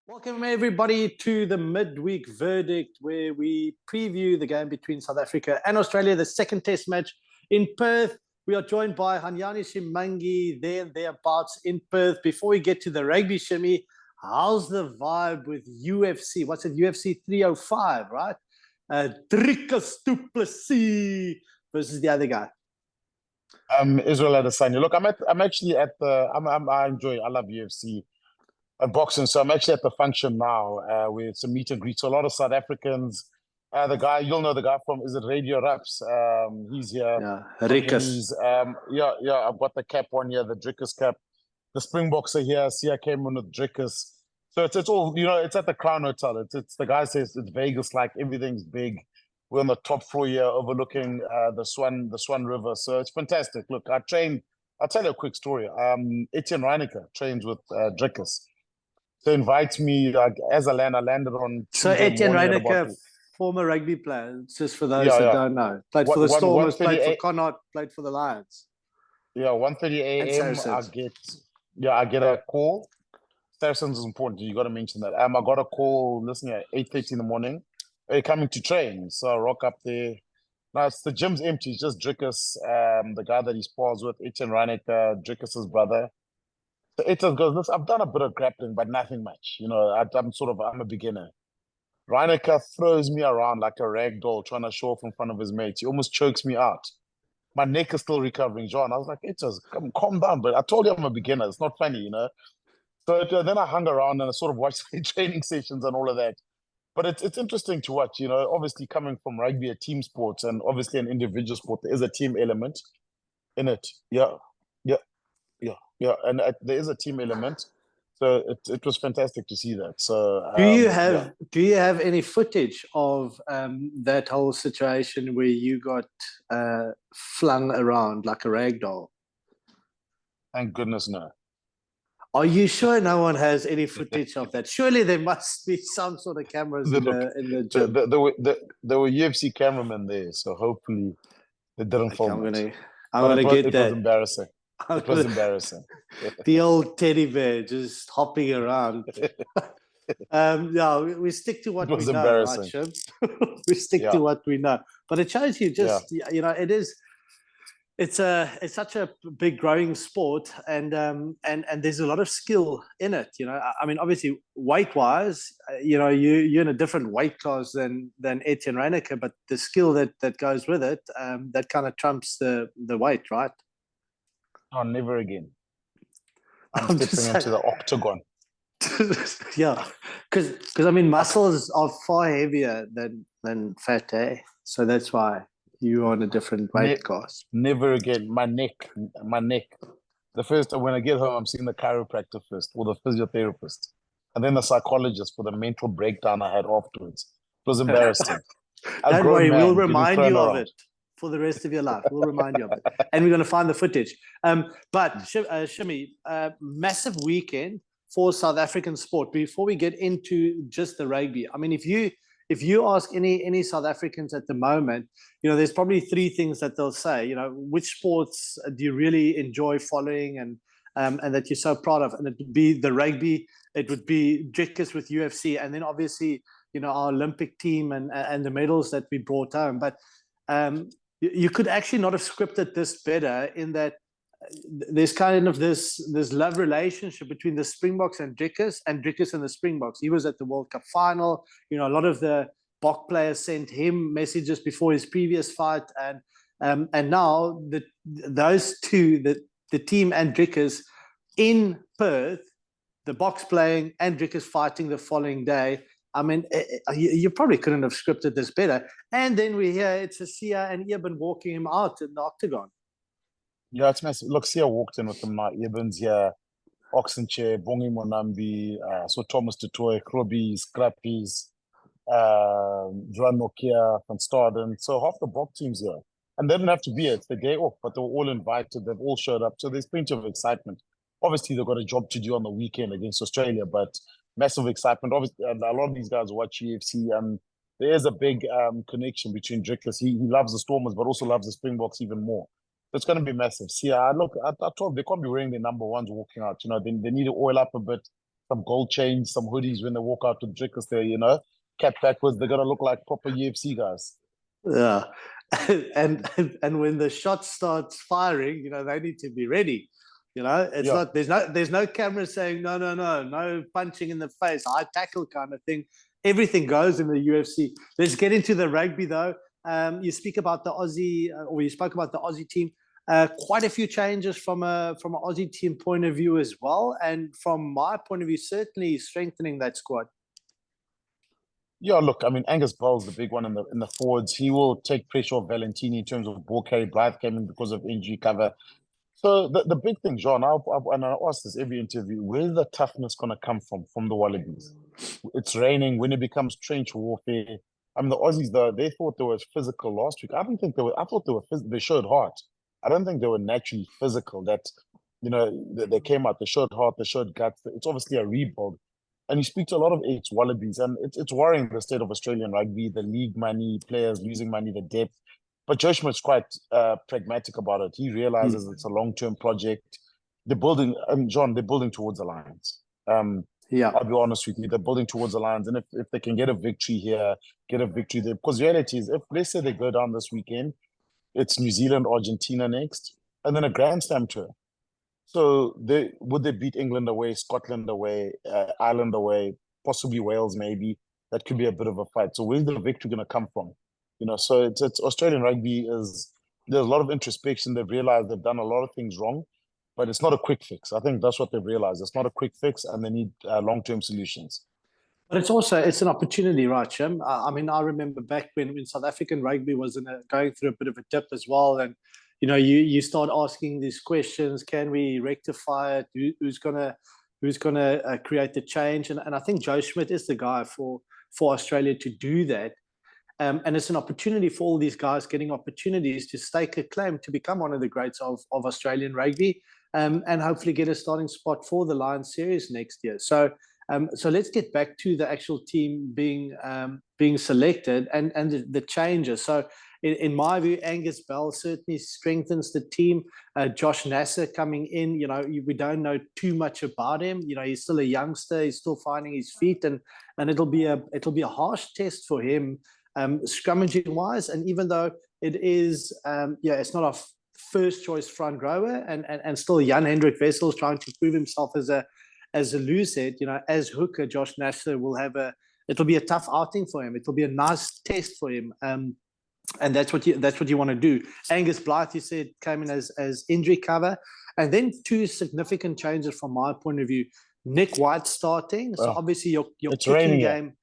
Welcome, everybody, to the midweek verdict, where we preview the game between South Africa and Australia, the second test match in Perth. We are joined by Hanyani Shimange there and thereabouts in Perth. Before we get to the rugby, Shimmy, how's the vibe with UFC? What's it, UFC 305, right? Dricus du Plessis versus the other guy. Israel Adesanya. Look, I'm actually at the. I love UFC and boxing, so I'm actually at the function now with some meet and greet. So a lot of South Africans. The guy, you'll know the guy from, is it Radio Raps? He's here. Yeah, Rickus. Yeah. I've got the cap on here, the Drickus cap. The Springboks are here. Sia came in with Drickus. So it's all, it's at the Crown Hotel. It's the guy says it's Vegas, like everything's big. We're on the top floor here overlooking the Swan River. So it's fantastic. Look, I'll tell you a quick story. Etienne Reineke trains with Drickus. So invites me, as I landed on... So Etienne Reineke, former rugby player, just for those that don't know. Played for the Stormers, played for Connacht, played for the Lions. Yeah, 1:30 a.m. I get a call. Saracens is important. You got to mention that. I got a call, listening at 8:30 in the morning. Are you coming to train? So I rock up there. Now, the gym's empty. It's just Drickus, the guy that he spars with, Etienne Reineke, Drickus' brother. So Etienne goes, listen, I've done a bit of grappling, but nothing much. I'm a beginner. Reineke throws me around like a rag doll, trying to show off in front of his mates. He almost chokes me out. My neck is still recovering, John. I was like, Etienne, calm down. But I told you I'm a beginner. It's not funny, So then I hung around and I sort of watched the training sessions and all of that. But it's interesting to watch, obviously coming from rugby, a team sport, and obviously an individual sport, there is a team element in it. Yeah. And there is a team element. So it was fantastic to see that. So do you have any footage of that whole situation where you got flung around like a rag doll? Thank goodness, no. Are you sure no one has any footage of that? Surely there must be some sort of cameras in the gym. There were UFC cameramen there, so hopefully they didn't film it. I'm going to get that. It was embarrassing. It was embarrassing. The old teddy bear just hopping around. We stick to what we know, right, Shim? We stick to what we know. But it shows you just, it's such a big growing sport, and there's a lot of skill in it. I mean, obviously weight wise, you're in a different weight class than Etienne Reineke, but the skill that goes with it, that kind of trumps the weight, right? Oh, never again. I'm stepping into the octagon. Yeah, because I mean, muscles are far heavier than fat, eh? So that's why you're on a different weight class. Never again. My neck. The first, when I get home, I'm seeing the chiropractor first, or the physiotherapist, and then the psychologist for the mental breakdown I had afterwards. It was embarrassing. Don't worry, we'll remind you of it for the rest of your life. We'll remind you of it. And we're going to find the footage. But Shimmy, massive weekend for South African sport. Before we get into just the rugby, I mean, if you ask any South Africans at the moment, there's probably three things that they'll say. Which sports do you really enjoy following and that you're so proud of? And it would be the rugby, it would be Drickus with UFC, and then obviously, our Olympic team and the medals that we brought home. But you could actually not have scripted this better, in that there's kind of this love relationship between the Springboks and Drickus and the Springboks. He was at the World Cup final. A lot of the Bok players sent him messages before his previous fight, and now those two, the team and Drickus in Perth, the Boks playing and Drickus fighting the following day. I mean, you probably couldn't have scripted this better. And then we hear it's a Sia and Eben walking him out in the octagon. Yeah, it's massive. Look, Sia walked in with them now. Eben's here, Oxenchair, Bongi Monambi, so Thomas Dutoy, Krobi, Scrappies, Joan Nokia, Van Staden. So half the Bok team's here. And they didn't have to be here. It's the day off, but they were all invited. They've all showed up. So there's plenty of excitement. Obviously, they've got a job to do on the weekend against Australia, but massive excitement. Obviously, a lot of these guys watch UFC, and there is a big connection between Drickus. He loves the Stormers, but also loves the Springboks even more. So it's going to be massive. See, I told they can't be wearing their number ones walking out. They need to oil up a bit. some gold chains, some hoodies when they walk out to the drinkers there, cap backwards. They're gonna look like proper UFC guys. Yeah, and when the shot starts firing, they need to be ready. It's not there's no camera saying no punching in the face, high tackle kind of thing. Everything goes in the UFC. Let's get into the rugby though. You speak about the Aussie, or you spoke about the Aussie team. Quite a few changes from an Aussie team point of view as well, and from my point of view, certainly strengthening that squad. Yeah, look, I mean, Angus Bell's the big one in the forwards. He will take pressure off Valentini in terms of ball carry. Blythe came in because of injury cover. So the big thing, John, and I ask this every interview, where's the toughness going to come from the Wallabies? It's raining. When it becomes trench warfare, I mean, the Aussies, they thought they were physical last week. I don't think they were. I thought they showed heart. I don't think they were naturally physical. That, they came out, they showed heart, they showed guts. It's obviously a rebuild. And you speak to a lot of ex-Wallabies, and it's worrying the state of Australian rugby, the league money, players losing money, the depth. But Joe Schmidt's quite pragmatic about it. He realizes it's a long-term project. They're building, John, they're building towards Alliance. I'll be honest with you, they're building towards Alliance. And if they can get a victory here, get a victory there. Because the reality is, if let's say they go down this weekend, it's New Zealand, Argentina next, and then a Grand Slam tour. So would they beat England away, Scotland away, Ireland away, possibly Wales maybe? That could be a bit of a fight. So where's the victory going to come from? So it's Australian rugby there's a lot of introspection. They've realized they've done a lot of things wrong, but it's not a quick fix. I think that's what they've realized. It's not a quick fix, and they need long-term solutions. But it's an opportunity, right, Shim? I mean, I remember back when South African rugby was going through a bit of a dip as well, and you start asking these questions: can we rectify it? Who's gonna create the change? And I think Joe Schmidt is the guy for Australia to do that. And it's an opportunity for all these guys getting opportunities to stake a claim to become one of the greats of Australian rugby, and hopefully get a starting spot for the Lions series next year. So let's get back to the actual team being selected and the changes. So in my view, Angus Bell certainly strengthens the team. Josh Nasser coming in, we don't know too much about him. He's still a youngster. He's still finding his feet, and it'll be a harsh test for him. Scrummaging wise, and even though it is, it's not a first choice front rower, and still Jan Hendrik Wessels trying to prove himself as a loose head, as hooker, Josh Nasser it'll be a tough outing for him. It'll be a nice test for him, and that's what you want to do. Angus Blythe, you said, came in as injury cover, and then two significant changes from my point of view. Nick White starting, so obviously your kicking game.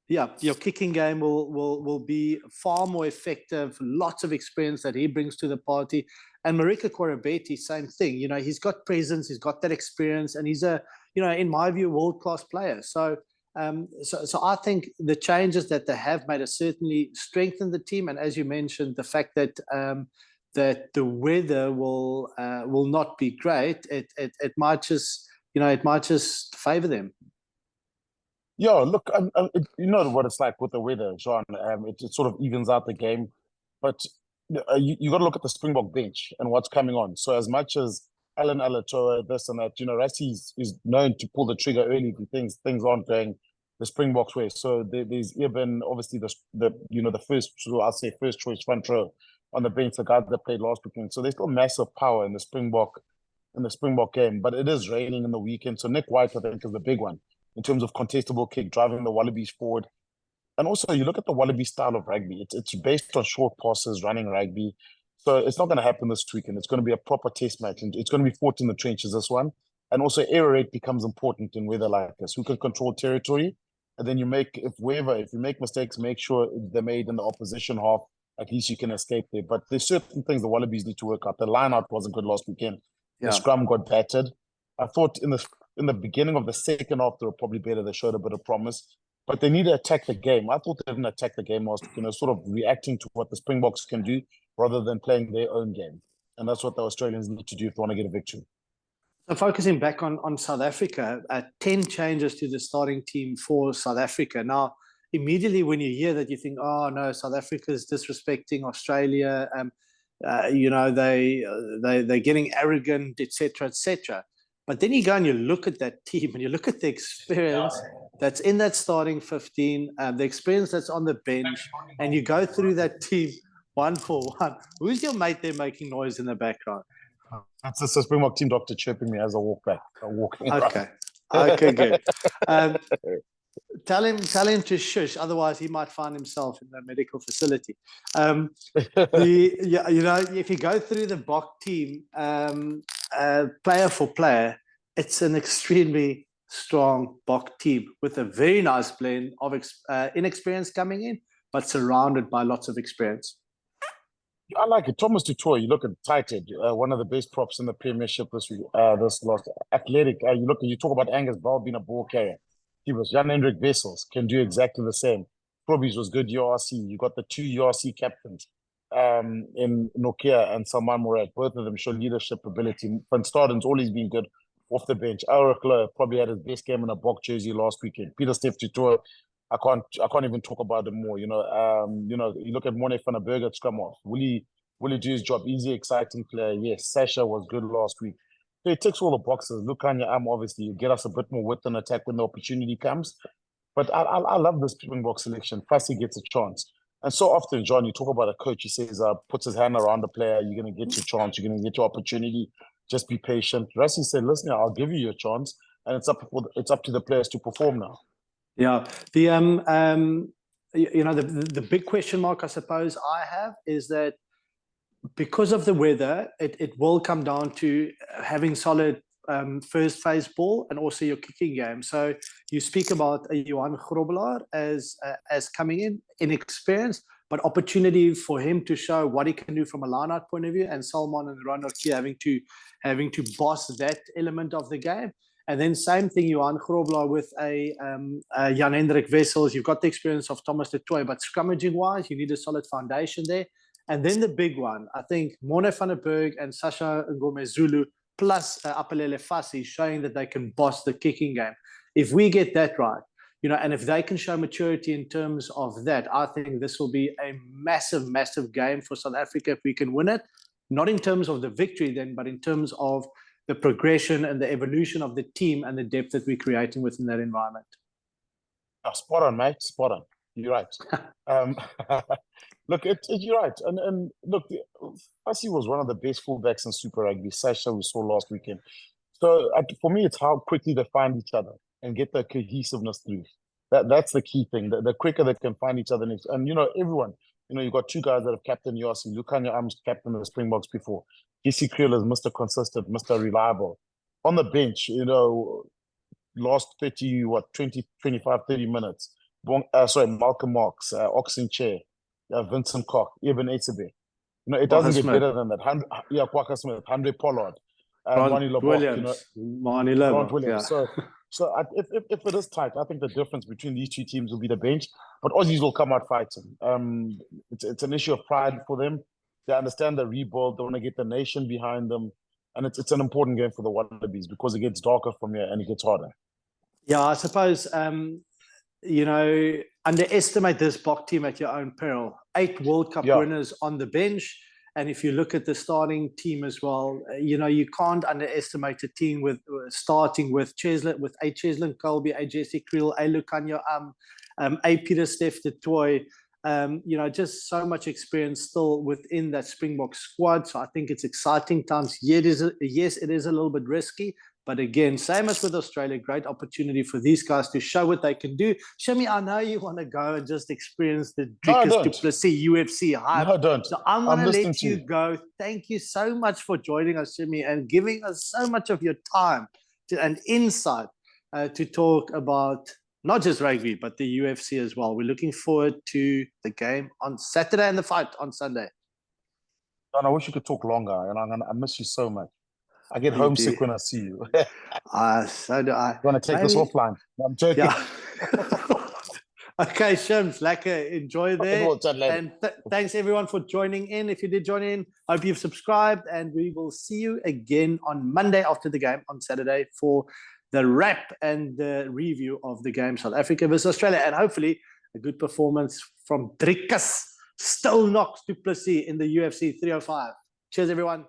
Yeah, your kicking game will be far more effective. Lots of experience that he brings to the party. And Marika Koroibete, same thing. He's got presence, he's got that experience, and he's in my view, world-class player. So I think the changes that they have made have certainly strengthened the team. And as you mentioned, the fact that the weather will not be great, it might just favor them. Yeah, look, you know what it's like with the weather, Jean. It sort of evens out the game. But you got to look at the Springbok bench and what's coming on. So as much as Alan Alatoa, this and that, Rassie is known to pull the trigger early if things aren't going the Springboks way. So there's even obviously the first, so I'll say first choice front row on the bench, the guys that played last weekend. So there's still massive power in the Springbok game. But it is raining in the weekend. So Nick White, I think, is the big one in terms of contestable kick, driving the Wallabies forward. And also, you look at the Wallaby style of rugby. It's based on short passes, running rugby. So it's not going to happen this weekend. It's going to be a proper test match. And it's going to be fought in the trenches, this one. And also, error rate becomes important in weather like this. Who can control territory? And then if you make mistakes, make sure they're made in the opposition half. At least you can escape there. But there's certain things the Wallabies need to work out. The line-out wasn't good last weekend. Yeah. The scrum got battered. I thought in the beginning of the second half, they were probably better. They showed a bit of promise. But they need to attack the game. I thought they didn't attack the game last week, sort of reacting to what the Springboks can do rather than playing their own game. And that's what the Australians need to do if they want to get a victory. So focusing back on South Africa, 10 changes to the starting team for South Africa. Now, immediately when you hear that, you think, oh, no, South Africa is disrespecting Australia. They're getting arrogant, etc., etc. But then you go and you look at that team and you look at the experience that's in that starting 15, the experience that's on the bench, and you go through that team one for one. Who's your mate there making noise in the background? That's the Springbok team doctor chirping me as I walk back. Okay, good. Tell him to shush, otherwise he might find himself in the medical facility. If you go through the Bok team, player for player, it's an extremely strong Bok team with a very nice blend of inexperience coming in, but surrounded by lots of experience. I like it. Thomas Tutoy, you look at Tighthead, one of the best props in the Premiership this week, this last athletic. You talk about Angus Bell being a ball carrier. He was Jan-Hendrik Wessels, can do exactly the same. Probies was good URC. You got the 2 URC captains in Nokia and Salman Murad. Both of them show leadership ability. Van Staden's always been good off the bench. Aurikler probably had his best game in a Bok jersey last weekend. Peter Steph Tutoy, I can't even talk about him more. You look at Mone van der Berg at scrum off. Will he do his job? Easy, exciting player. Yes, Sasha was good last week. So it ticks all the boxes. Look on your arm, obviously, you get us a bit more width and attack when the opportunity comes. But I love this Springbok selection. First, he gets a chance. And so often, John, you talk about a coach, he says, puts his hand around the player, you're going to get your chance, you're going to get your opportunity, just be patient. Rassie said, listen, I'll give you your chance, and it's up to the players to perform now. Yeah, the big question mark I suppose I have is that because of the weather, it will come down to having solid first phase ball and also your kicking game. So you speak about Johan Grobelaar as coming in inexperienced, but opportunity for him to show what he can do from a line-out point of view, and Salman and Ronald having to boss that element of the game. And then same thing, Johan Grobelaar with a Jan-Hendrik Wessels. You've got the experience of Thomas du Toit, but scrummaging-wise, you need a solid foundation there. And then the big one, I think, Mone van der Berg and Sasha Ngomezulu plus Apelele Fassi showing that they can boss the kicking game. If we get that right, and if they can show maturity in terms of that, I think this will be a massive, massive game for South Africa if we can win it. Not in terms of the victory then, but in terms of the progression and the evolution of the team and the depth that we're creating within that environment. Oh, spot on, mate. Spot on. You're right. Look, you're right. And look, Fassi was one of the best fullbacks in Super Rugby. Sasha, we saw last weekend. So for me, it's how quickly they find each other and get the cohesiveness through. That's the key thing. The quicker they can find each other. And, everyone, you've got 2 guys that have captained URC. Lukhanyo Am's captain of the Springboks before. Jesse Kriel is Mr. Consistent, Mr. Reliable. On the bench, last 20, 25, 30 minutes. Malcolm Marx, Oxen Chair, Vincent Koch, Eben Etzebe. It doesn't get better than that. Kwaka Smith, Andre Pollard, Mani Williams. Yeah. So if it is tight, I think the difference between these 2 teams will be the bench. But Aussies will come out fighting. It's an issue of pride for them. They understand the rebuild. They want to get the nation behind them. And it's an important game for the Wallabies because it gets darker from here and it gets harder. Yeah, I suppose, underestimate this Bok team at your own peril. 8 World Cup winners on the bench. And if you look at the starting team as well, you can't underestimate a team starting with A. Cheslin Colby, A. Jesse Kriel, A. Lukhanyo A. Peter Steph du Toit. Just so much experience still within that Springbok squad. So I think it's exciting times. Yes, it is a little bit risky. But again, same as with Australia, great opportunity for these guys to show what they can do. Shimi, I know you want to go and just experience the Dricus du Plessis UFC hype. No, I don't. So I'm going to let you go. Thank you so much for joining us, Shimi, and giving us so much of your time and insight to talk about not just rugby, but the UFC as well. We're looking forward to the game on Saturday and the fight on Sunday. Don, I wish you could talk longer. I miss you so much. I get homesick when I see you. So do I. You want to take this offline? No, I'm joking. Yeah. Okay, Shims, lekker. Enjoy there. And thanks everyone for joining in. If you did join in, hope you've subscribed. And we will see you again on Monday after the game on Saturday for the wrap and the review of the game, South Africa versus Australia. And hopefully a good performance from Dricus Still Knocks du Plessis in the UFC 305. Cheers, everyone.